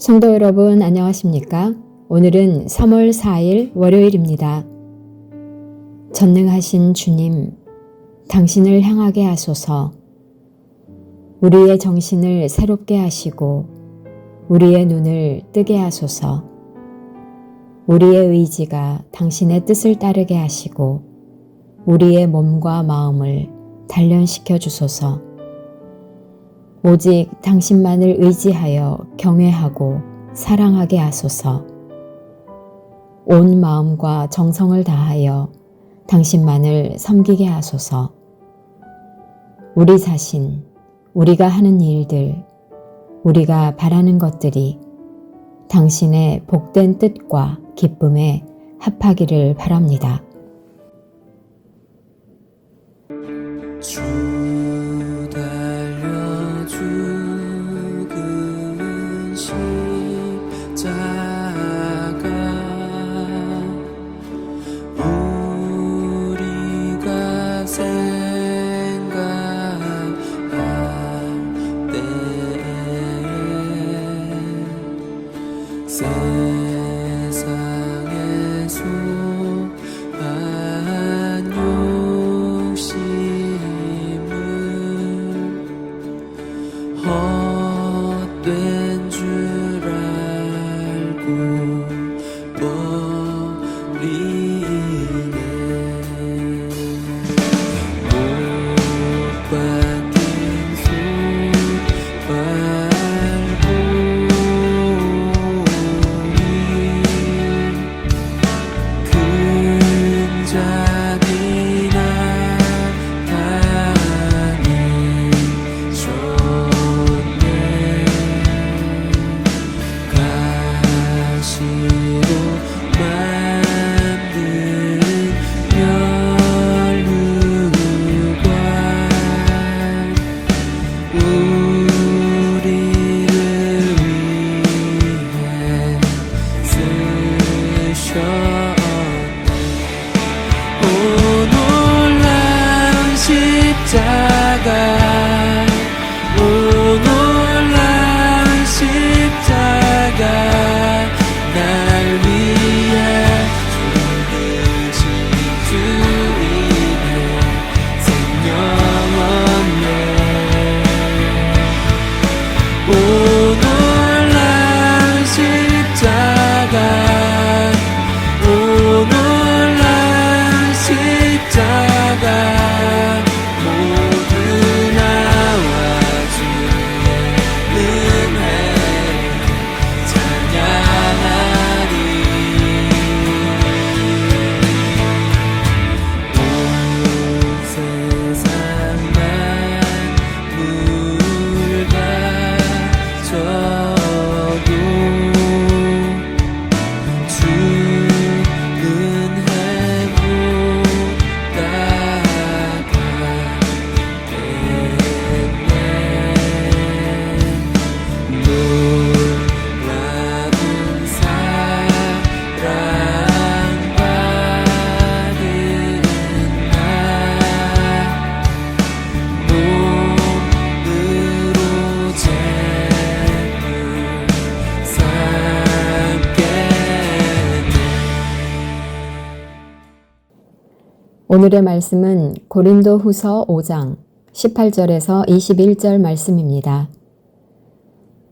성도 여러분 안녕하십니까? 오늘은 3월 4일 월요일입니다. 전능하신 주님, 당신을 향하게 하소서. 우리의 정신을 새롭게 하시고 우리의 눈을 뜨게 하소서. 우리의 의지가 당신의 뜻을 따르게 하시고 우리의 몸과 마음을 단련시켜 주소서. 오직 당신만을 의지하여 경외하고 사랑하게 하소서. 온 마음과 정성을 다하여 당신만을 섬기게 하소서. 우리 자신, 우리가 하는 일들, 우리가 바라는 것들이 당신의 복된 뜻과 기쁨에 합하기를 바랍니다. 세상의 수많은 욕심을 헛된 줄 알고 버리네. 못 박힌 오늘의 말씀은 고린도후서 5장 18절에서 21절 말씀입니다.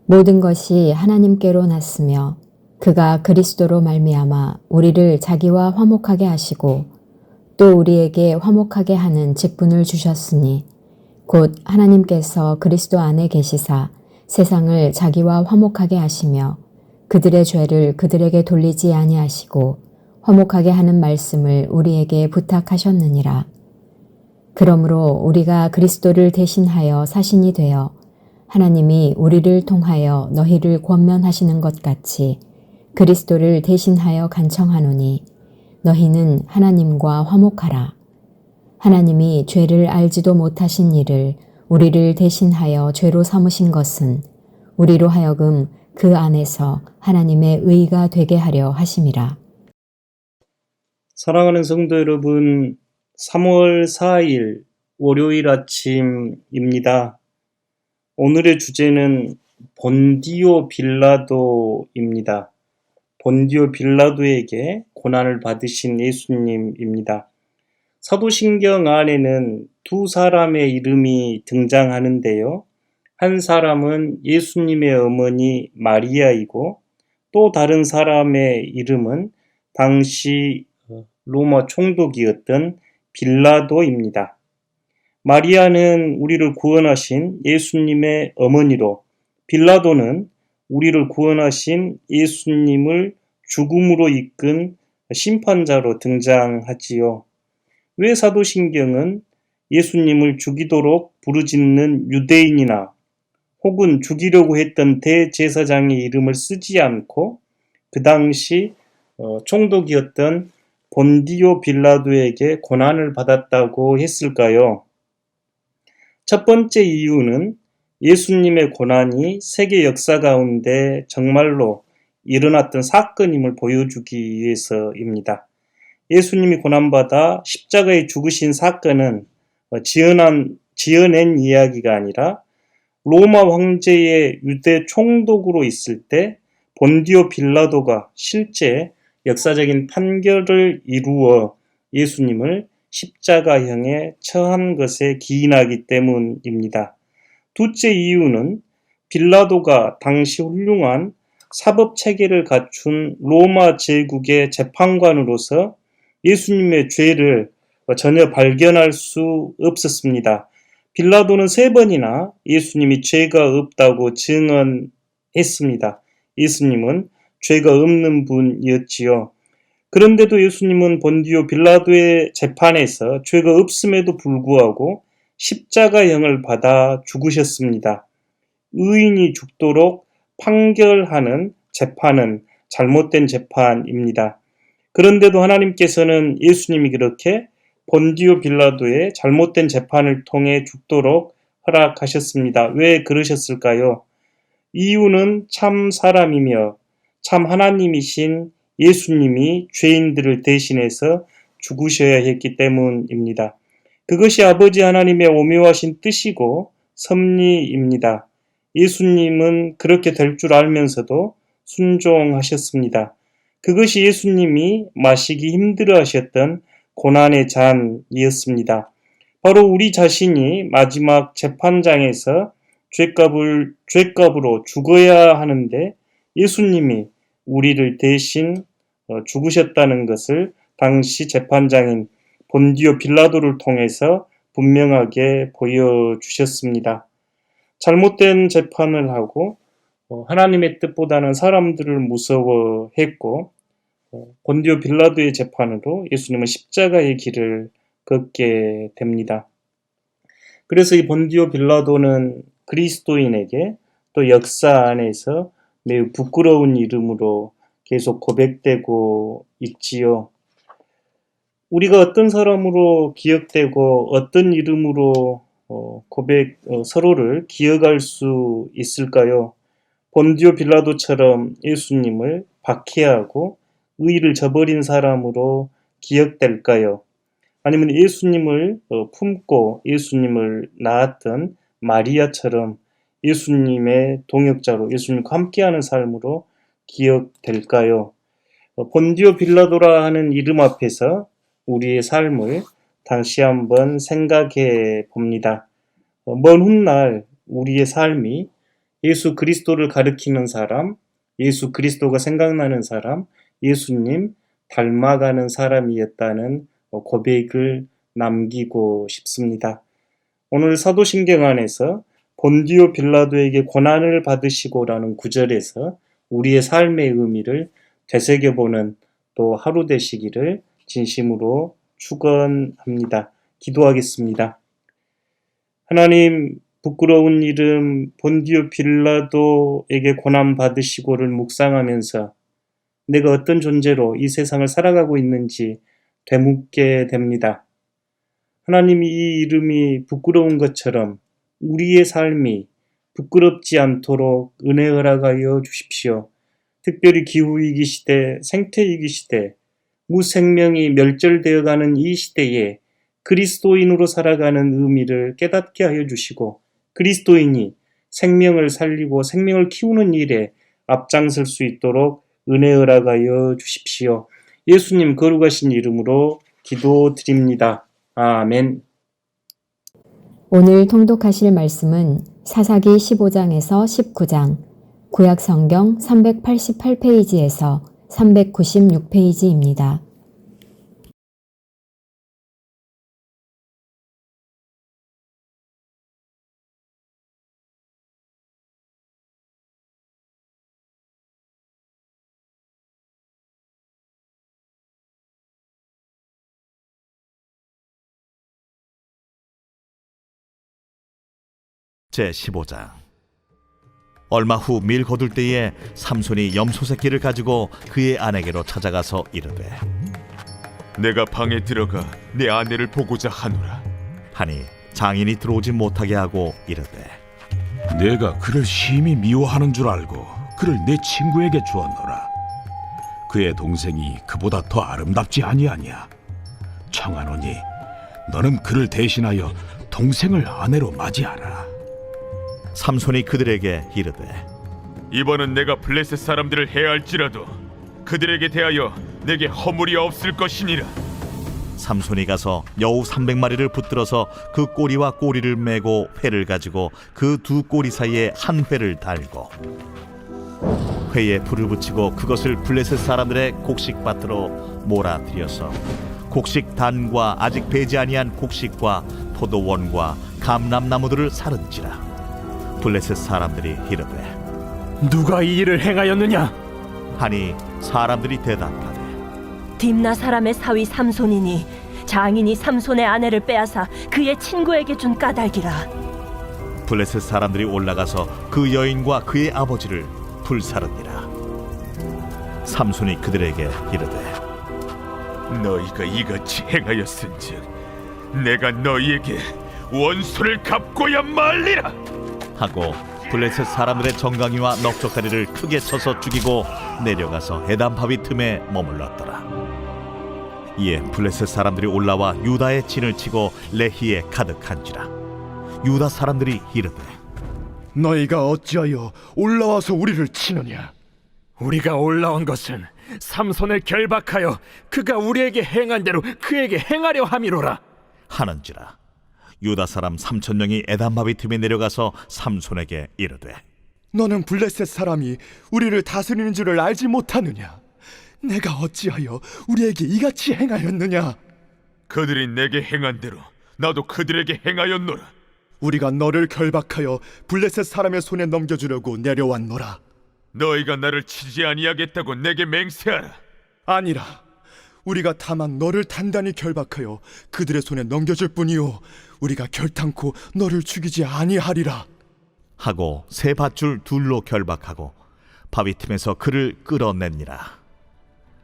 모든 것이 하나님께로 났으며 그가 그리스도로 말미암아 우리를 자기와 화목하게 하시고 또 우리에게 화목하게 하는 직분을 주셨으니 곧 하나님께서 그리스도 안에 계시사 세상을 자기와 화목하게 하시며 그들의 죄를 그들에게 돌리지 아니하시고 화목하게 하는 말씀을 우리에게 부탁하셨느니라. 그러므로 우리가 그리스도를 대신하여 사신이 되어 하나님이 우리를 통하여 너희를 권면하시는 것 같이 그리스도를 대신하여 간청하노니 너희는 하나님과 화목하라. 하나님이 죄를 알지도 못하신 이를 우리를 대신하여 죄로 삼으신 것은 우리로 하여금 그 안에서 하나님의 의가 되게 하려 하심이라. 사랑하는 성도 여러분, 3월 4일 월요일 아침입니다. 오늘의 주제는 본디오 빌라도입니다. 본디오 빌라도에게 고난을 받으신 예수님입니다. 사도신경 안에는 두 사람의 이름이 등장하는데요. 한 사람은 예수님의 어머니 마리아이고 또 다른 사람의 이름은 당시 로마 총독이었던 빌라도입니다. 마리아는 우리를 구원하신 예수님의 어머니로 빌라도는 우리를 구원하신 예수님을 죽음으로 이끈 심판자로 등장하지요. 왜 사도신경은 예수님을 죽이도록 부르짖는 유대인이나 혹은 죽이려고 했던 대제사장의 이름을 쓰지 않고 그 당시 총독이었던 본디오 빌라도에게 고난을 받았다고 했을까요? 첫 번째 이유는 예수님의 고난이 세계 역사 가운데 정말로 일어났던 사건임을 보여주기 위해서입니다. 예수님이 고난받아 십자가에 죽으신 사건은 지어낸 이야기가 아니라 로마 황제의 유대 총독으로 있을 때 본디오 빌라도가 실제 역사적인 판결을 이루어 예수님을 십자가형에 처한 것에 기인하기 때문입니다. 둘째 이유는 빌라도가 당시 훌륭한 사법체계를 갖춘 로마 제국의 재판관으로서 예수님의 죄를 전혀 발견할 수 없었습니다. 빌라도는 3번이나 예수님이 죄가 없다고 증언했습니다. 예수님은 죄가 없는 분이었지요. 그런데도 예수님은 본디오 빌라도의 재판에서 죄가 없음에도 불구하고 십자가형을 받아 죽으셨습니다. 의인이 죽도록 판결하는 재판은 잘못된 재판입니다. 그런데도 하나님께서는 예수님이 그렇게 본디오 빌라도의 잘못된 재판을 통해 죽도록 허락하셨습니다. 왜 그러셨을까요? 이유는 참 사람이며 참 하나님이신 예수님이 죄인들을 대신해서 죽으셔야 했기 때문입니다. 그것이 아버지 하나님의 오묘하신 뜻이고 섭리입니다. 예수님은 그렇게 될 줄 알면서도 순종하셨습니다. 그것이 예수님이 마시기 힘들어 하셨던 고난의 잔이었습니다. 바로 우리 자신이 마지막 재판장에서 죄값으로 죽어야 하는데 예수님이 우리를 대신 죽으셨다는 것을 당시 재판장인 본디오 빌라도를 통해서 분명하게 보여주셨습니다. 잘못된 재판을 하고 하나님의 뜻보다는 사람들을 무서워했고 본디오 빌라도의 재판으로 예수님은 십자가의 길을 걷게 됩니다. 그래서 이 본디오 빌라도는 그리스도인에게 또 역사 안에서 매우 부끄러운 이름으로 계속 고백되고 있지요. 우리가 어떤 사람으로 기억되고 어떤 이름으로 서로를 기억할 수 있을까요? 본디오 빌라도처럼 예수님을 박해하고 의의를 저버린 사람으로 기억될까요? 아니면 예수님을 품고 예수님을 낳았던 마리아처럼 예수님의 동역자로 예수님과 함께하는 삶으로 기억될까요? 본디오 빌라도라 하는 이름 앞에서 우리의 삶을 다시 한번 생각해 봅니다. 먼 훗날 우리의 삶이 예수 그리스도를 가리키는 사람, 예수 그리스도가 생각나는 사람, 예수님 닮아가는 사람이었다는 고백을 남기고 싶습니다. 오늘 사도신경 안에서 본디오 빌라도에게 고난을 받으시고라는 구절에서 우리의 삶의 의미를 되새겨보는 또 하루 되시기를 진심으로 축원합니다. 기도하겠습니다. 하나님, 부끄러운 이름 본디오 빌라도에게 고난 받으시고를 묵상하면서 내가 어떤 존재로 이 세상을 살아가고 있는지 되묻게 됩니다. 하나님, 이 이름이 부끄러운 것처럼 우리의 삶이 부끄럽지 않도록 은혜 허락하여 주십시오. 특별히 기후위기 시대, 생태위기 시대, 무생명이 멸절되어가는 이 시대에 그리스도인으로 살아가는 의미를 깨닫게 하여 주시고 그리스도인이 생명을 살리고 생명을 키우는 일에 앞장설 수 있도록 은혜 허락하여 주십시오. 예수님 거룩하신 이름으로 기도드립니다. 아멘. 오늘 통독하실 말씀은 사사기 15장에서 19장, 구약 성경 388페이지에서 396페이지입니다. 제15장. 얼마 후 밀 거둘 때에 삼손이 염소 새끼를 가지고 그의 아내에게로 찾아가서 이르되 내가 방에 들어가 내 아내를 보고자 하노라. 하니 장인이 들어오지 못하게 하고 이르되 내가 그를 심히 미워하는 줄 알고 그를 내 친구에게 주었노라. 그의 동생이 그보다 더 아름답지 아니하냐. 청하노니 너는 그를 대신하여 동생을 아내로 맞이하라. 삼손이 그들에게 이르되 이번은 내가 블레셋 사람들을 해할지라도 그들에게 대하여 내게 허물이 없을 것이니라. 삼손이 가서 여우 300마리를 붙들어서 그 꼬리와 꼬리를 메고 회를 가지고 그 두 꼬리 사이에 한 회를 달고 회에 불을 붙이고 그것을 블레셋 사람들의 곡식밭으로 몰아들여서 곡식 단과 아직 배지 아니한 곡식과 포도원과 감람나무들을 사른지라. 블레셋 사람들이 이르되 누가 이 일을 행하였느냐? 하니 사람들이 대답하되 딥나 사람의 사위 삼손이니 장인이 삼손의 아내를 빼앗아 그의 친구에게 준 까닭이라. 블레셋 사람들이 올라가서 그 여인과 그의 아버지를 불사르니라. 삼손이 그들에게 이르되 너희가 이같이 행하였은즉 내가 너희에게 원수를 갚고야 말리라. 하고 블레셋 사람들의 정강이와 넉적다리를 크게 쳐서 죽이고 내려가서 에담바위 틈에 머물렀더라. 이에 블레셋 사람들이 올라와 유다의 진을 치고 레히에 가득한지라. 유다 사람들이 이르되 너희가 어찌하여 올라와서 우리를 치느냐? 우리가 올라온 것은 삼손을 결박하여 그가 우리에게 행한 대로 그에게 행하려 함이로라. 하는지라. 유다 사람 3,000명이 에담바위 틈에 내려가서 삼손에게 이르되 너는 블레셋 사람이 우리를 다스리는 줄을 알지 못하느냐? 내가 어찌하여 우리에게 이같이 행하였느냐? 그들이 내게 행한 대로 나도 그들에게 행하였노라. 우리가 너를 결박하여 블레셋 사람의 손에 넘겨주려고 내려왔노라. 너희가 나를 치지 아니하겠다고 내게 맹세하라. 아니라 우리가 다만 너를 단단히 결박하여 그들의 손에 넘겨줄 뿐이요 우리가 결탄코 너를 죽이지 아니하리라. 하고 새 밧줄 둘로 결박하고 바위 틈에서 그를 끌어냈니라.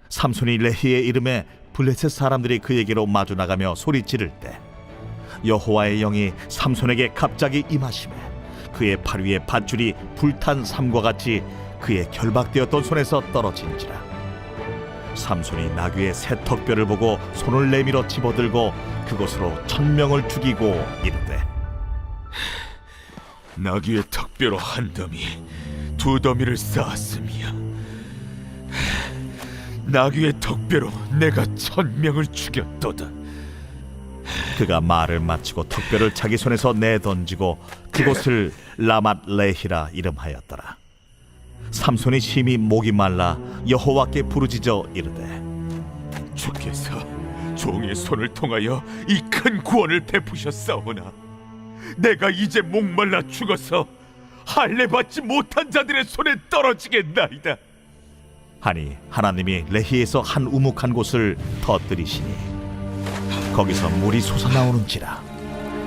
삼손이 레히의 이름에 블레셋 사람들이 그에게로 마주 나가며 소리 지를 때 여호와의 영이 삼손에게 갑자기 임하시매 그의 팔 위에 밧줄이 불탄 삼과 같이 그의 결박되었던 손에서 떨어진지라. 삼손이 나귀의 새 턱뼈를 보고 손을 내밀어 집어들고 그것으로 1,000명을 죽이고 이르되 나귀의 턱뼈로 한 더미, 두 더미를 쌓았으며 나귀의 턱뼈로 내가 1,000명을 죽였도다. 그가 말을 마치고 턱뼈를 자기 손에서 내던지고 그곳을 라맛 레히라 이름하였더라. 삼손이 심히 목이 말라 여호와께 부르짖어 이르되 주께서 종의 손을 통하여 이 큰 구원을 베푸셨사오나 내가 이제 목말라 죽어서 할례 받지 못한 자들의 손에 떨어지겠나이다. 하니 하나님이 레히에서 한 우묵한 곳을 터뜨리시니 거기서 물이 솟아나오는지라.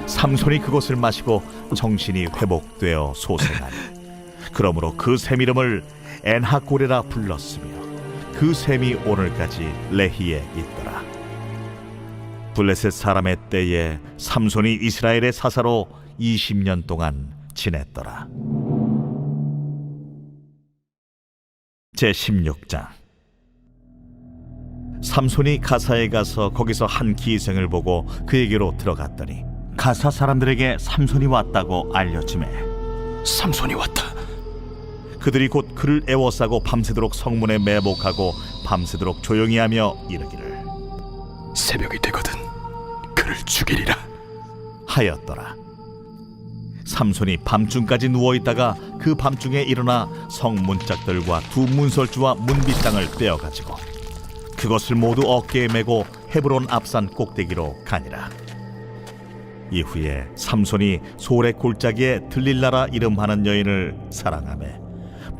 삼손이 그것을 마시고 정신이 회복되어 소생하니 그러므로 그 샘 이름을 엔하고레라 불렀으며 그 샘이 오늘까지 레히에 있더라. 블레셋 사람의 때에 삼손이 이스라엘의 사사로 20년 동안 지냈더라. 제16장. 삼손이 가사에 가서 거기서 한 기생을 보고 그에게로 들어갔더니 가사 사람들에게 삼손이 왔다고 알려지매 삼손이 왔다. 그들이 곧 그를 애워싸고 밤새도록 성문에 매복하고 밤새도록 조용히 하며 이르기를 새벽이 되거든 그를 죽이리라 하였더라. 삼손이 밤중까지 누워있다가 그 밤중에 일어나 성문짝들과 두 문설주와 문빗장을 떼어가지고 그것을 모두 어깨에 메고 헤브론 앞산 꼭대기로 가니라. 이후에 삼손이 소래 골짜기에 들릴라라 이름하는 여인을 사랑하매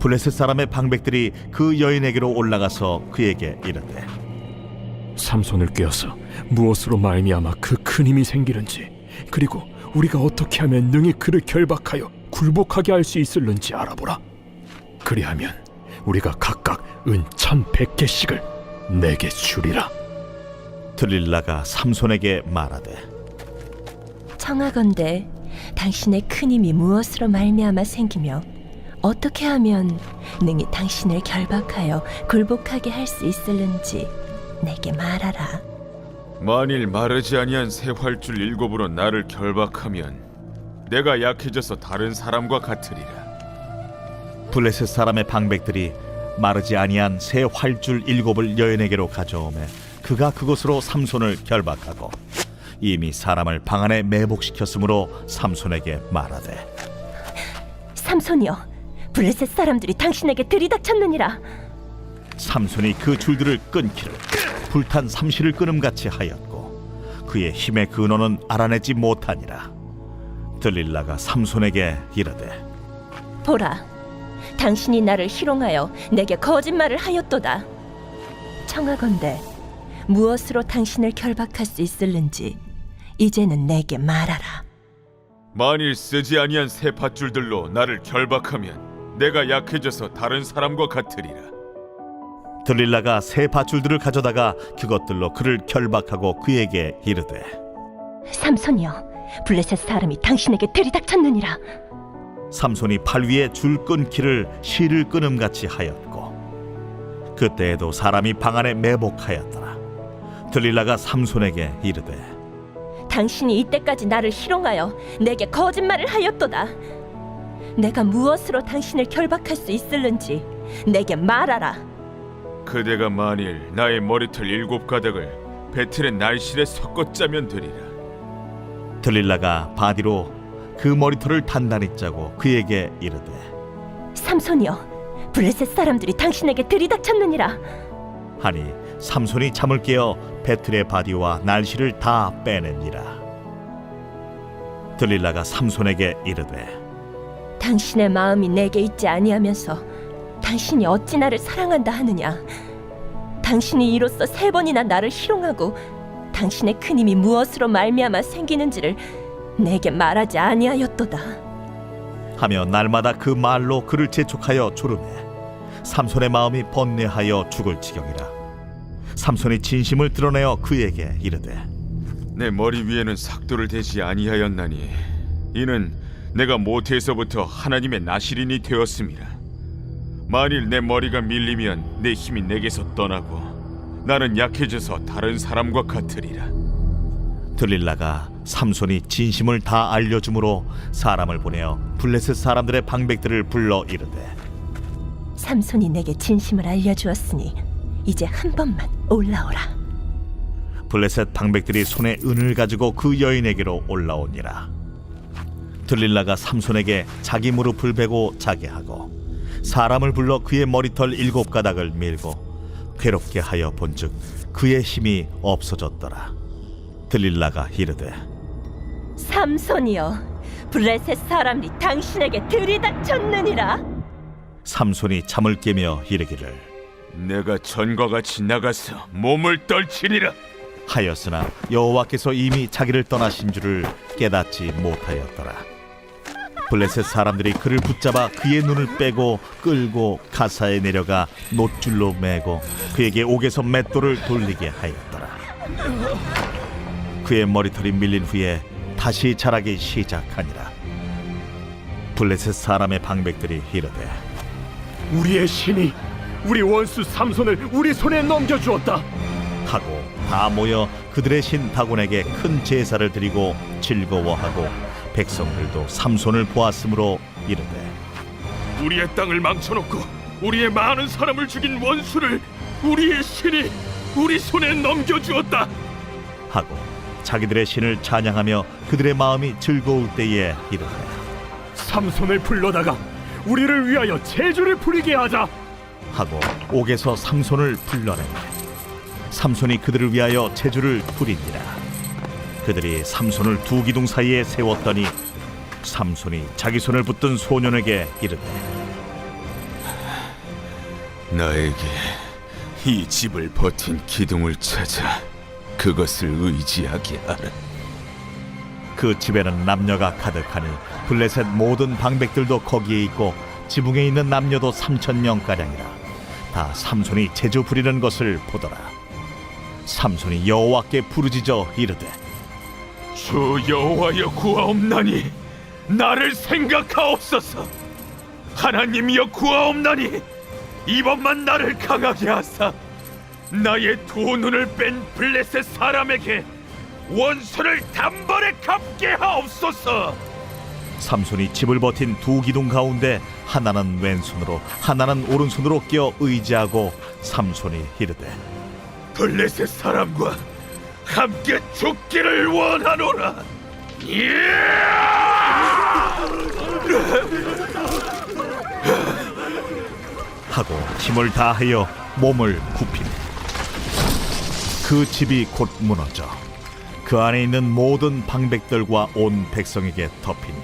블레셋 사람의 방백들이 그 여인에게로 올라가서 그에게 이르되 삼손을 꿰어서 무엇으로 말미암아 그 큰 힘이 생기는지 그리고 우리가 어떻게 하면 능히 그를 결박하여 굴복하게 할 수 있을는지 알아보라. 그리하면 우리가 각각 은 1,100개씩을 내게 주리라. 들릴라가 삼손에게 말하되 청하건대 당신의 큰 힘이 무엇으로 말미암아 생기며 어떻게 하면 능히 당신을 결박하여 굴복하게 할 수 있을는지 내게 말하라. 만일 마르지 아니한 새 활줄 7으로 나를 결박하면 내가 약해져서 다른 사람과 같으리라. 블레셋 사람의 방백들이 마르지 아니한 새 활줄 7을 여인에게로 가져오매 그가 그것으로 삼손을 결박하고 이미 사람을 방 안에 매복시켰으므로 삼손에게 말하되 삼손이여, 블레셋 사람들이 당신에게 들이닥쳤느니라. 삼손이 그 줄들을 끊기를 불탄 삼시를 끊음같이 하였고 그의 힘의 근원은 알아내지 못하니라. 들릴라가 삼손에게 이르되 보라, 당신이 나를 희롱하여 내게 거짓말을 하였도다. 청하건대 무엇으로 당신을 결박할 수 있을는지 이제는 내게 말하라. 만일 쓰지 아니한 새 밧줄들로 나를 결박하면 내가 약해져서 다른 사람과 같으리라. 들릴라가 새 밧줄들을 가져다가 그것들로 그를 결박하고 그에게 이르되 삼손이여, 블레셋 사람이 당신에게 들이닥쳤느니라. 삼손이 팔 위에 줄 끊기를 실을 끊음같이 하였고 그때에도 사람이 방 안에 매복하였더라. 들릴라가 삼손에게 이르되 당신이 이때까지 나를 희롱하여 내게 거짓말을 하였도다. 내가 무엇으로 당신을 결박할 수 있을는지 내게 말하라. 그대가 만일 나의 머리털 7가닥을 배틀의 날실에 섞어 짜면 되리라. 들릴라가 바디로 그 머리털을 단단히 짜고 그에게 이르되 삼손이여, 블레셋 사람들이 당신에게 들이닥쳤느니라. 하니 삼손이 잠을 깨어 배틀의 바디와 날씨를 다 빼냅니다. 들릴라가 삼손에게 이르되 당신의 마음이 내게 있지 아니하면서 당신이 어찌 나를 사랑한다 하느냐. 당신이 이로써 3번이나 나를 희롱하고 당신의 큰 힘이 무엇으로 말미암아 생기는지를 내게 말하지 아니하였도다. 하며 날마다 그 말로 그를 재촉하여 조르매 삼손의 마음이 번뇌하여 죽을 지경이라. 삼손이 진심을 드러내어 그에게 이르되 내 머리 위에는 삭도를 대지 아니하였나니 이는 내가 모태에서부터 하나님의 나실인이 되었음이라. 만일 내 머리가 밀리면 내 힘이 내게서 떠나고 나는 약해져서 다른 사람과 같으리라. 들릴라가 삼손이 진심을 다 알려주므로 사람을 보내어 블레셋 사람들의 방백들을 불러 이르되 삼손이 내게 진심을 알려주었으니 이제 한 번만 올라오라. 블레셋 방백들이 손에 은을 가지고 그 여인에게로 올라오니라. 들릴라가 삼손에게 자기 무릎을 베고 자게 하고 사람을 불러 그의 머리털 7가닥을 밀고 괴롭게 하여 본즉 그의 힘이 없어졌더라. 들릴라가 이르되 삼손이여, 블레셋 사람이 당신에게 들이닥쳤느니라. 삼손이 잠을 깨며 이르기를 내가 전과 같이 나가서 몸을 떨치리라 하였으나 여호와께서 이미 자기를 떠나신 줄을 깨닫지 못하였더라. 블레셋 사람들이 그를 붙잡아 그의 눈을 빼고 끌고 가사에 내려가 놋줄로 매고 그에게 옥에서 맷돌을 돌리게 하였더라. 그의 머리털이 밀린 후에 다시 자라기 시작하니라. 블레셋 사람의 방백들이 이르되 우리의 신이 우리 원수 삼손을 우리 손에 넘겨주었다 하고 다 모여 그들의 신 다곤에게 큰 제사를 드리고 즐거워하고 백성들도 삼손을 보았으므로 이르되 우리의 땅을 망쳐놓고 우리의 많은 사람을 죽인 원수를 우리의 신이 우리 손에 넘겨주었다 하고 자기들의 신을 찬양하며 그들의 마음이 즐거울 때에 이르되 삼손을 불러다가 우리를 위하여 제주를 부리게 하자 하고 옥에서 삼손을 불러내매 삼손이 그들을 위하여 제주를 부리니라. 그들이 삼손을 두 기둥 사이에 세웠더니 삼손이 자기 손을 붙든 소년에게 이르되 나에게 이 집을 버틴 기둥을 찾아 그것을 의지하게 하라. 그 집에는 남녀가 가득하니 블레셋 모든 방백들도 거기에 있고 지붕에 있는 남녀도 3,000명가량이라. 다 삼손이 제주 부리는 것을 보더라. 삼손이 여호와께 부르짖어 이르되 주 여호와여 구하옵나니 나를 생각하옵소서. 하나님이여 구하옵나니 이번만 나를 강하게 하사 나의 두 눈을 뺀 블레셋 사람에게 원수를 단번에 갚게 하옵소서. 삼손이 집을 버틴 두 기둥 가운데 하나는 왼손으로 하나는 오른손으로 끼어 의지하고 삼손이 이르되 블레셋 사람과 함께 죽기를 원하노라. 하고 힘을 다하여 몸을 굽히니 그 집이 곧 무너져 그 안에 있는 모든 방백들과 온 백성에게 덮이니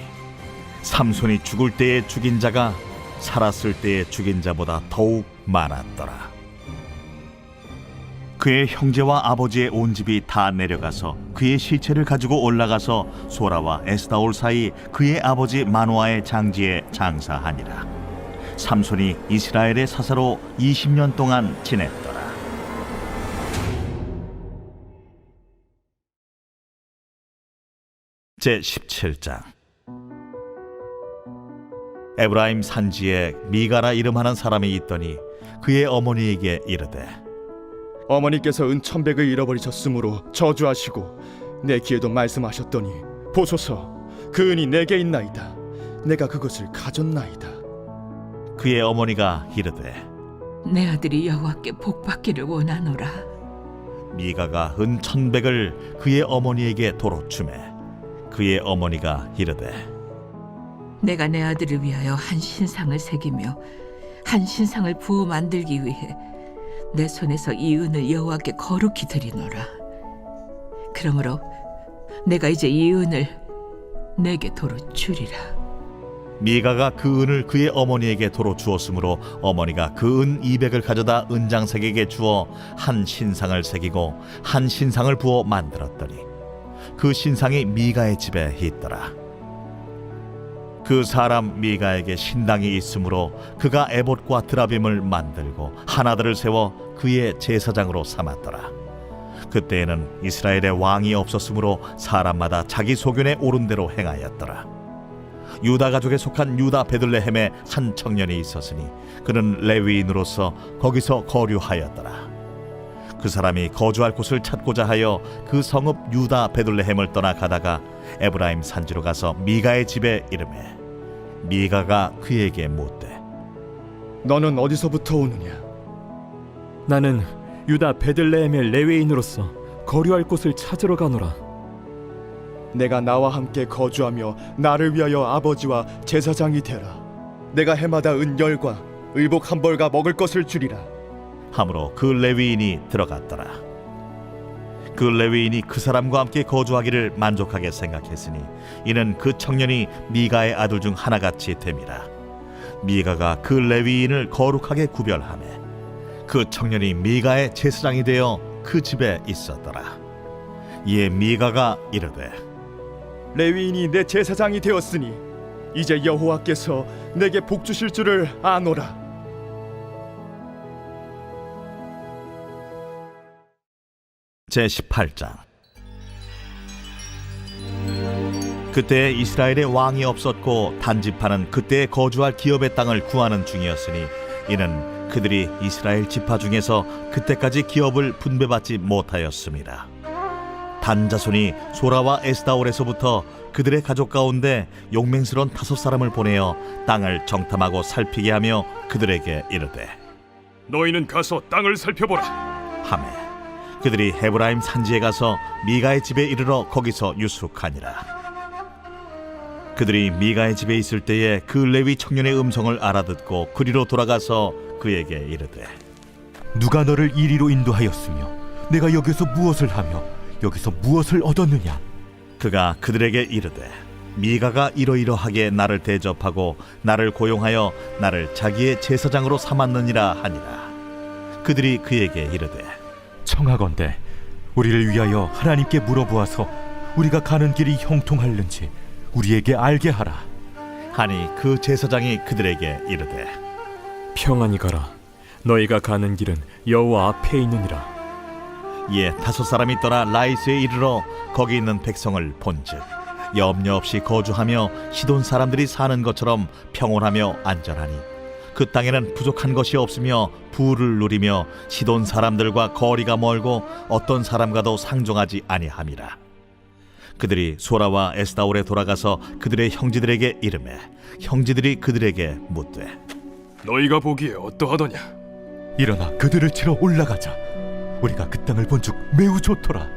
삼손이 죽을 때에 죽인 자가 살았을 때에 죽인 자보다 더욱 많았더라. 그의 형제와 아버지의 온 집이 다 내려가서 그의 시체를 가지고 올라가서 소라와 에스다올 사이 그의 아버지 마노아의 장지에 장사하니라. 삼손이 이스라엘의 사사로 20년 동안 지냈더라. 제17장. 에브라임 산지에 미가라 이름하는 사람이 있더니 그의 어머니에게 이르되 어머니께서 은 1,100을 잃어버리셨으므로 저주하시고 내 귀에도 말씀하셨더니 보소서 그 은이 내게 있나이다. 내가 그것을 가졌나이다. 그의 어머니가 이르되 내 아들이 여호와께 복받기를 원하노라. 미가가 은 1,100을 그의 어머니에게 도로 주매 그의 어머니가 이르되 내가 내 아들을 위하여 한 신상을 새기며 한 신상을 부어 만들기 위해 내 손에서 이 은을 여호와께 거룩히 드리노라. 그러므로 내가 이제 이 은을 내게 도로 주리라. 미가가 그 은을 그의 어머니에게 도로 주었으므로 어머니가 그 은 200을 가져다 은장색에게 주어 한 신상을 새기고 한 신상을 부어 만들었더니 그 신상이 미가의 집에 있더라. 그 사람 미가에게 신당이 있으므로 그가 에봇과 드라빔을 만들고 하나들을 세워 그의 제사장으로 삼았더라. 그때에는 이스라엘에 왕이 없었으므로 사람마다 자기 소견에 옳은 대로 행하였더라. 유다 가족에 속한 유다 베들레헴에 한 청년이 있었으니 그는 레위인으로서 거기서 거류하였더라. 그 사람이 거주할 곳을 찾고자 하여 그 성읍 유다 베들레헴을 떠나 가다가 에브라임 산지로 가서 미가의 집에 이르매 미가가 그에게 묻되 너는 어디서부터 오느냐? 나는 유다 베들레헴의 레위인으로서 거류할 곳을 찾으러 가노라. 내가 나와 함께 거주하며 나를 위하여 아버지와 제사장이 되라. 내가 해마다 은 10과 의복 한 벌과 먹을 것을 주리라. 하므로 그 레위인이 들어갔더라. 그 레위인이 그 사람과 함께 거주하기를 만족하게 생각했으니 이는 그 청년이 미가의 아들 중 하나같이 됨이라. 미가가 그 레위인을 거룩하게 구별하매 그 청년이 미가의 제사장이 되어 그 집에 있었더라. 이에 미가가 이르되 레위인이 내 제사장이 되었으니 이제 여호와께서 내게 복 주실 줄을 아노라. 제18장. 그때 이스라엘에 왕이 없었고 단집하는 그때 거주할 기업의 땅을 구하는 중이었으니 이는 그들이 이스라엘 지파 중에서 그때까지 기업을 분배받지 못하였습니다. 단 자손이 소라와 에스다올에서부터 그들의 가족 가운데 용맹스러운 5사람을 보내어 땅을 정탐하고 살피게 하며 그들에게 이르되 너희는 가서 땅을 살펴보라. 하매 그들이 헤브라임 산지에 가서 미가의 집에 이르러 거기서 유숙하니라. 그들이 미가의 집에 있을 때에 그 레위 청년의 음성을 알아듣고 그리로 돌아가서 그에게 이르되 누가 너를 이리로 인도하였으며 내가 여기서 무엇을 하며 여기서 무엇을 얻었느냐? 그가 그들에게 이르되 미가가 이러이러하게 나를 대접하고 나를 고용하여 나를 자기의 제사장으로 삼았느니라 하니라. 그들이 그에게 이르되 청하건대 우리를 위하여 하나님께 물어보아서 우리가 가는 길이 형통할는지 우리에게 알게 하라. 하니 그 제사장이 그들에게 이르되 평안히 가라. 너희가 가는 길은 여호와 앞에 있느니라. 이에 5사람이 떠나 라이스에 이르러 거기 있는 백성을 본즉 염려 없이 거주하며 시돈 사람들이 사는 것처럼 평온하며 안전하니 그 땅에는 부족한 것이 없으며 부를 누리며 시돈 사람들과 거리가 멀고 어떤 사람과도 상종하지 아니함이라. 그들이 소라와 에스다올에 돌아가서 그들의 형제들에게 이르매 형제들이 그들에게 묻되 너희가 보기에 어떠하더냐? 일어나 그들을 치러 올라가자. 우리가 그 땅을 본즉 매우 좋더라.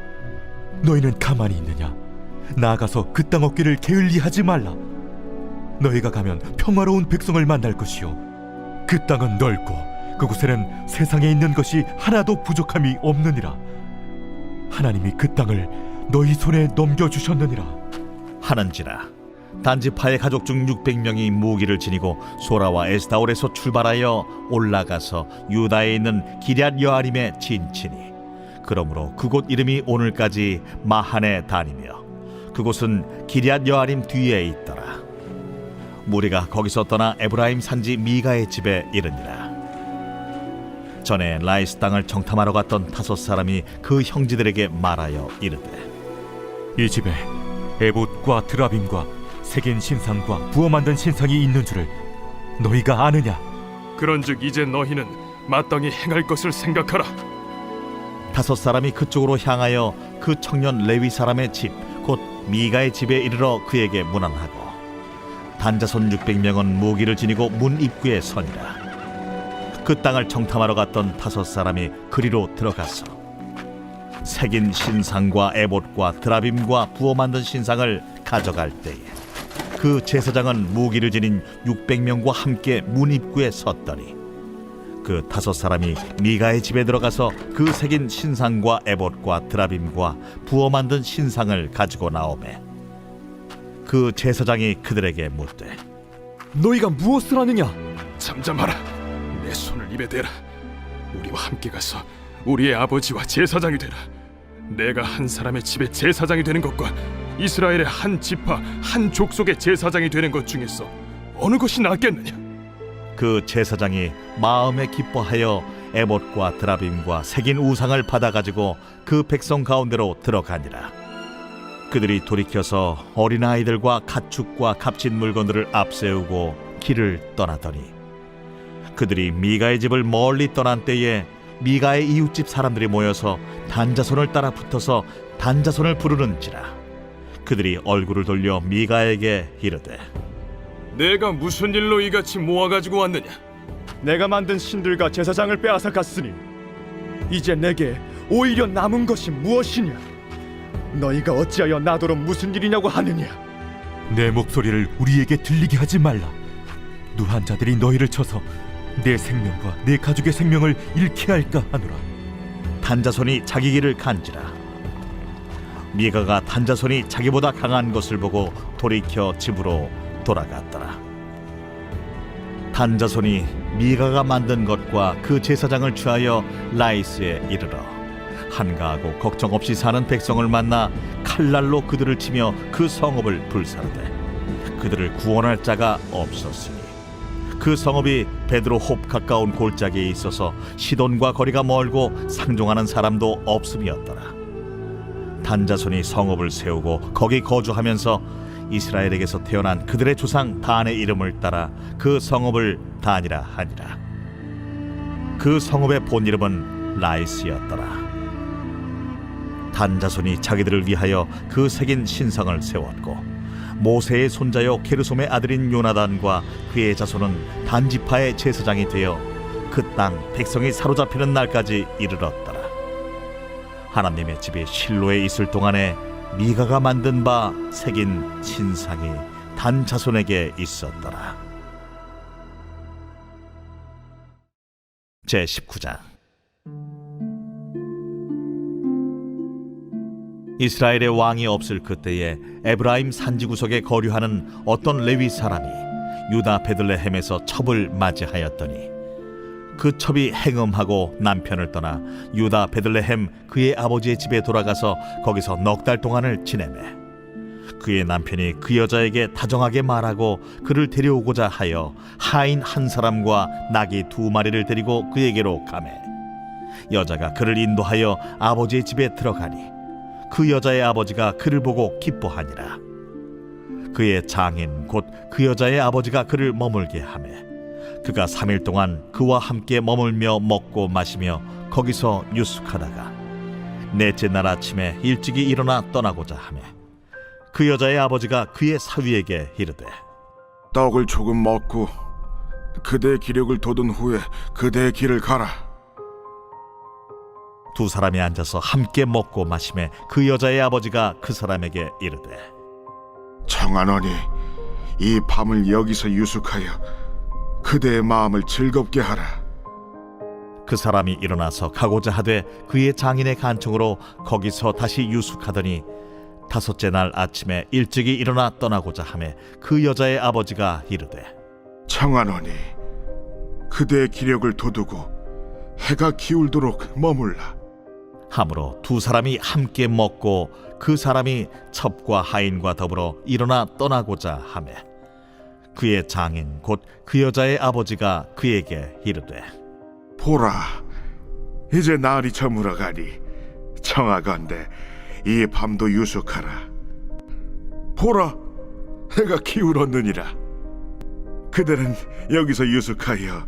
너희는 가만히 있느냐? 나아가서 그 땅 얻기를 게을리하지 말라. 너희가 가면 평화로운 백성을 만날 것이요 그 땅은 넓고 그곳에는 세상에 있는 것이 하나도 부족함이 없느니라. 하나님이 그 땅을 너희 손에 넘겨주셨느니라 하는지라. 단지파의 가족 중 600명이 무기를 지니고 소라와 에스다올에서 출발하여 올라가서 유다에 있는 기럇 여아림에 진치니 그러므로 그곳 이름이 오늘까지 마하네 단이며 그곳은 기럇 여아림 뒤에 있더라. 무리가 거기서 떠나 에브라임 산지 미가의 집에 이르니라. 전에 라이스 땅을 정탐하러 갔던 5사람이 그 형제들에게 말하여 이르되 이 집에 에봇과 드라빔과 새긴 신상과 부어 만든 신상이 있는 줄을 너희가 아느냐? 그런즉 이제 너희는 마땅히 행할 것을 생각하라. 5사람이 그쪽으로 향하여 그 청년 레위 사람의 집 곧 미가의 집에 이르러 그에게 문안하고 단자손 600명은 무기를 지니고 문 입구에 서니라. 그 땅을 정탐하러 갔던 5사람이 그리로 들어가서 새긴 신상과 에봇과 드라빔과 부어 만든 신상을 가져갈 때에 그 제사장은 무기를 지닌 600명과 함께 문 입구에 섰더니 그 5사람이 미가의 집에 들어가서 그 새긴 신상과 에봇과 드라빔과 부어 만든 신상을 가지고 나오매 그 제사장이 그들에게 묻되 너희가 무엇을 하느냐? 잠잠하라. 내 손을 입에 대라. 우리와 함께 가서 우리의 아버지와 제사장이 되라. 내가 한 사람의 집에 제사장이 되는 것과 이스라엘의 한 지파 한 족속의 제사장이 되는 것 중에서 어느 것이 낫겠느냐? 그 제사장이 마음에 기뻐하여 에봇과 드라빔과 새긴 우상을 받아가지고 그 백성 가운데로 들어가니라. 그들이 돌이켜서 어린아이들과 가축과 값진 물건들을 앞세우고 길을 떠나더니 그들이 미가의 집을 멀리 떠난 때에 미가의 이웃집 사람들이 모여서 단자손을 따라 붙어서 단자손을 부르는지라. 그들이 얼굴을 돌려 미가에게 이르되 내가 무슨 일로 이같이 모아가지고 왔느냐? 내가 만든 신들과 제사장을 빼앗아 갔으니 이제 내게 오히려 남은 것이 무엇이냐? 너희가 어찌하여 나더러 무슨 일이냐고 하느냐? 내 목소리를 우리에게 들리게 하지 말라. 누한 자들이 너희를 쳐서 내 생명과 내 가족의 생명을 잃게 할까 하노라. 단자손이 자기 길을 간지라. 미가가 단자손이 자기보다 강한 것을 보고 돌이켜 집으로 돌아갔더라. 단자손이 미가가 만든 것과 그 제사장을 취하여 라이스에 이르러 한가하고 걱정 없이 사는 백성을 만나 칼날로 그들을 치며 그 성읍을 불사르되 그들을 구원할 자가 없었으니 그 성읍이 베드로홉 가까운 골짜기에 있어서 시돈과 거리가 멀고 상종하는 사람도 없음이었더라. 단자손이 성읍을 세우고 거기 거주하면서 이스라엘에게서 태어난 그들의 조상 단의 이름을 따라 그 성읍을 단이라 하니라. 그 성읍의 본 이름은 라이스였더라. 단자손이 자기들을 위하여 그 새긴 신성을 세웠고 모세의 손자요 게르솜의 아들인 요나단과 그의 자손은 단지파의 제사장이 되어 그 땅 백성이 사로잡히는 날까지 이르렀더라. 하나님의 집이 실로에 있을 동안에 미가가 만든 바 새긴 신상이 단 자손에게 있었더라. 제19장. 이스라엘의 왕이 없을 그때에 에브라임 산지구석에 거류하는 어떤 레위 사람이 유다 베들레헴에서 첩을 맞이하였더니 그 첩이 행음하고 남편을 떠나 유다 베들레헴 그의 아버지의 집에 돌아가서 거기서 넉 달 동안을 지내매 그의 남편이 그 여자에게 다정하게 말하고 그를 데려오고자 하여 하인 한 사람과 나귀 2마리를 데리고 그에게로 가매 여자가 그를 인도하여 아버지의 집에 들어가니 그 여자의 아버지가 그를 보고 기뻐하니라. 그의 장인 곧 그 여자의 아버지가 그를 머물게 하매 그가 3일 동안 그와 함께 머물며 먹고 마시며 거기서 유숙하다가 넷째 날 아침에 일찍이 일어나 떠나고자 하매 그 여자의 아버지가 그의 사위에게 이르되 떡을 조금 먹고 그대의 기력을 돋은 후에 그대의 길을 가라. 두 사람이 앉아서 함께 먹고 마시매 그 여자의 아버지가 그 사람에게 이르되 청하노니 이 밤을 여기서 유숙하여 그대의 마음을 즐겁게 하라. 그 사람이 일어나서 가고자 하되 그의 장인의 간청으로 거기서 다시 유숙하더니 5째 날 아침에 일찍이 일어나 떠나고자 하매 그 여자의 아버지가 이르되 청하노니 그대의 기력을 돋우고 해가 기울도록 머물라. 하므로 두 사람이 함께 먹고 그 사람이 첩과 하인과 더불어 일어나 떠나고자 하매 그의 장인 곧 그 여자의 아버지가 그에게 이르되 보라, 이제 날이 저물어가니 청하건대 이 밤도 유숙하라. 보라, 해가 기울었느니라. 그대는 여기서 유숙하여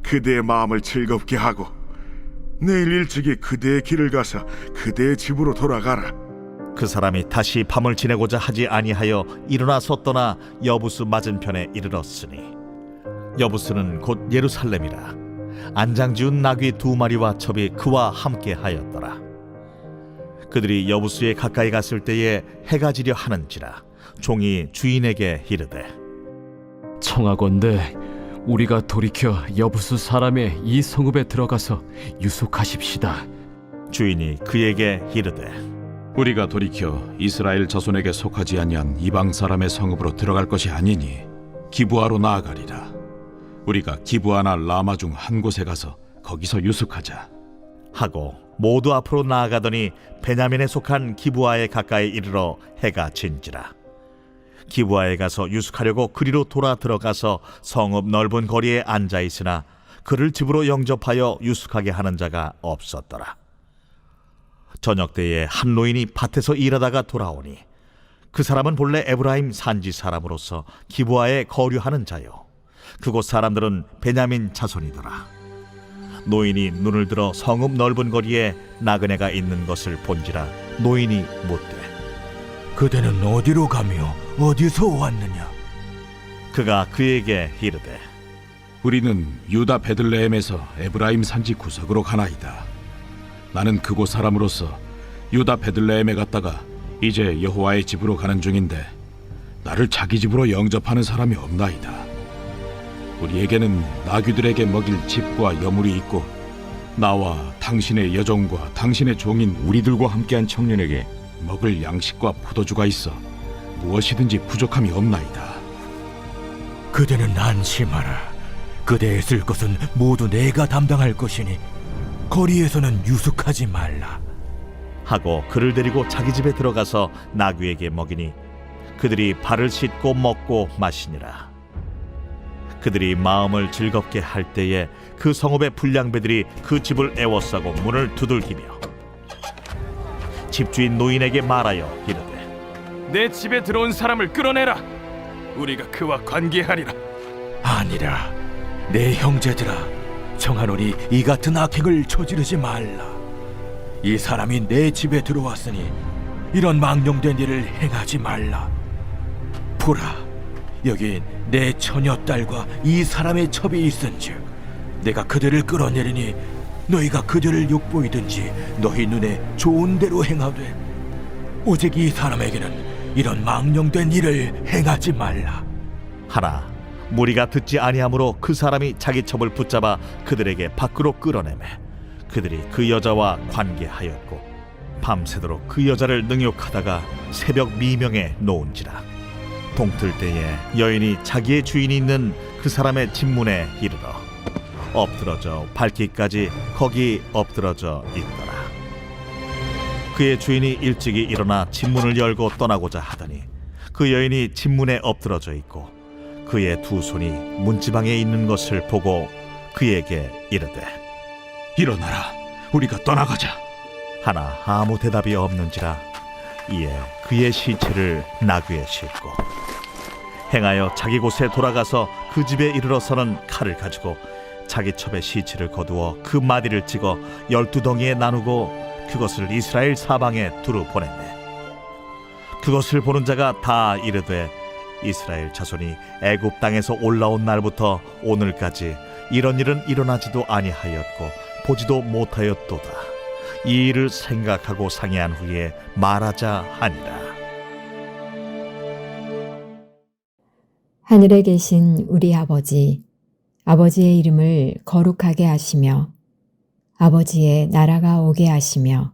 그대의 마음을 즐겁게 하고 내일 일찍이 그대의 길을 가서 그대의 집으로 돌아가라. 그 사람이 다시 밤을 지내고자 하지 아니하여 일어나서 떠나 여부스 맞은편에 이르렀으니 여부스는 곧 예루살렘이라. 안장지운 나귀 2마리와 첩이 그와 함께 하였더라. 그들이 여부스에 가까이 갔을 때에 해가 지려 하는지라 종이 주인에게 이르되 청하건대 우리가 돌이켜 여부수 사람의 이 성읍에 들어가서 유숙하십시다. 주인이 그에게 이르되 우리가 돌이켜 이스라엘 자손에게 속하지 아니한 이방 사람의 성읍으로 들어갈 것이 아니니 기브아로 나아가리라. 우리가 기브아나 라마 중 한 곳에 가서 거기서 유숙하자 하고 모두 앞으로 나아가더니 베냐민에 속한 기브아에 가까이 이르러 해가 진지라. 기브아에 가서 유숙하려고 그리로 돌아 들어가서 성읍 넓은 거리에 앉아 있으나 그를 집으로 영접하여 유숙하게 하는 자가 없었더라. 저녁 때에 한 노인이 밭에서 일하다가 돌아오니 그 사람은 본래 에브라임 산지 사람으로서 기브아에 거류하는 자요 그곳 사람들은 베냐민 자손이더라. 노인이 눈을 들어 성읍 넓은 거리에 나그네가 있는 것을 본지라 노인이 묻되 그대는 어디로 가며 어디서 왔느냐? 그가 그에게 이르되 우리는 유다 베들레헴에서 에브라임 산지 구석으로 가나이다. 나는 그곳 사람으로서 유다 베들레헴에 갔다가 이제 여호와의 집으로 가는 중인데 나를 자기 집으로 영접하는 사람이 없나이다. 우리에게는 나귀들에게 먹일 집과 여물이 있고 나와 당신의 여종과 당신의 종인 우리들과 함께한 청년에게 먹을 양식과 포도주가 있어 무엇이든지 부족함이 없나이다. 그대는 안심하라. 그대의 쓸 것은 모두 내가 담당할 것이니 거리에서는 유숙하지 말라. 하고 그를 데리고 자기 집에 들어가서 나귀에게 먹이니 그들이 발을 씻고 먹고 마시니라. 그들이 마음을 즐겁게 할 때에 그 성읍의 불량배들이 그 집을 애워싸고 문을 두들기며 집주인 노인에게 말하여 이르되 내 집에 들어온 사람을 끌어내라. 우리가 그와 관계하리라. 아니라 내 형제들아, 청하노니 이 같은 악행을 저지르지 말라. 이 사람이 내 집에 들어왔으니 이런 망령된 일을 행하지 말라. 보라, 여기 내 처녀 딸과 이 사람의 첩이 있은즉 내가 그들을 끌어내리니 너희가 그들을 욕보이든지 너희 눈에 좋은 대로 행하되 오직 이 사람에게는 이런 망령된 일을 행하지 말라. 하나 무리가 듣지 아니하므로 그 사람이 자기 첩을 붙잡아 그들에게 밖으로 끌어내매 그들이 그 여자와 관계하였고 밤새도록 그 여자를 능욕하다가 새벽 미명에 놓은지라. 동틀 때에 여인이 자기의 주인이 있는 그 사람의 집문에 이르러 엎드러져 밟기까지 거기 엎드러져 있더라. 그의 주인이 일찍이 일어나 집문을 열고 떠나고자 하더니 그 여인이 집문에 엎드러져 있고 그의 두 손이 문지방에 있는 것을 보고 그에게 이르되 일어나라, 우리가 떠나가자. 하나 아무 대답이 없는지라. 이에 그의 시체를 나귀에 싣고 행하여 자기 곳에 돌아가서 그 집에 이르러서는 칼을 가지고 자기 첩의 시체를 거두어 그 마디를 찍어 12덩이에 나누고 그것을 이스라엘 사방에 두루 보냈네. 그것을 보는 자가 다 이르되 이스라엘 자손이 애굽 땅에서 올라온 날부터 오늘까지 이런 일은 일어나지도 아니하였고 보지도 못하였도다. 이 일을 생각하고 상의한 후에 말하자 하니라. 하늘에 계신 우리 아버지, 아버지의 이름을 거룩하게 하시며 아버지의 나라가 오게 하시며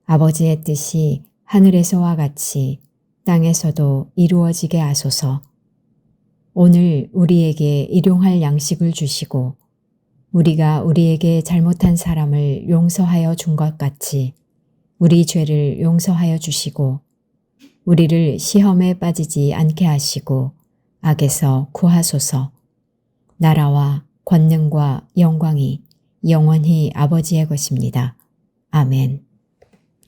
아버지의 뜻이 하늘에서와 같이 땅에서도 이루어지게 하소서. 오늘 우리에게 일용할 양식을 주시고 우리가 우리에게 잘못한 사람을 용서하여 준 것 같이 우리 죄를 용서하여 주시고 우리를 시험에 빠지지 않게 하시고 악에서 구하소서. 나라와 권능과 영광이 영원히 아버지의 것입니다. 아멘.